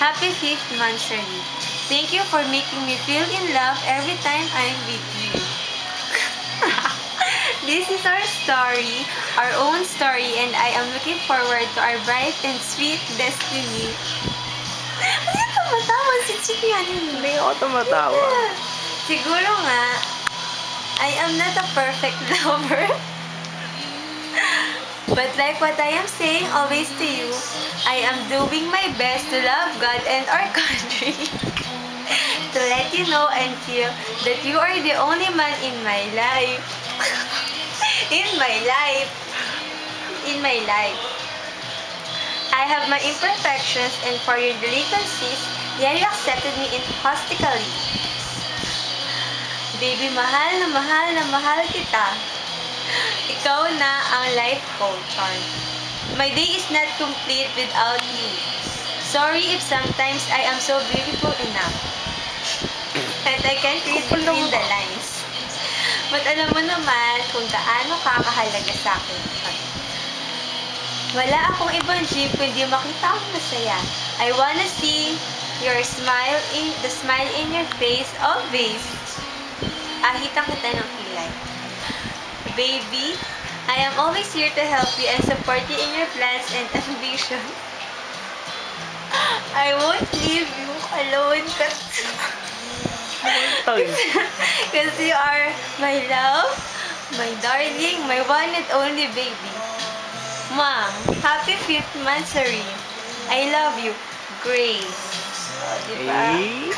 Happy 5th monthsary. Thank you for making me feel in love every time I'm with you. This is our story, our own story, and I am looking forward to our bright and sweet destiny. Ano tumatawa? Sweet yan yun. Hindi ako tumatawa. Siguro nga, I am not a perfect lover. But like what I am saying always to you, I am doing my best to love God and our country. To let you know and feel that you are the only man in my life. In my life. In my life. I have my imperfections, and for your delinquencies, yet you accepted me enthusiastically. Baby, mahal na mahal na mahal kita. Ikaw na ang life ko, Charm. My day is not complete without you. Sorry if sometimes I am so beautiful enough. And I can't read between the lines. But alam mo naman kung gaano kakahalaga sa akin, Charm. Wala akong ibang dream kundi makita akong masaya. I wanna see your smile the smile in your face always. Ahitan kita ng kilay. Baby, I am always here to help you and support you in your plans and ambitions. I won't leave you alone because you are my love, my darling, my one and only baby. Mom, happy 5th monthsary. I love you. Grace. O, diba? Eh?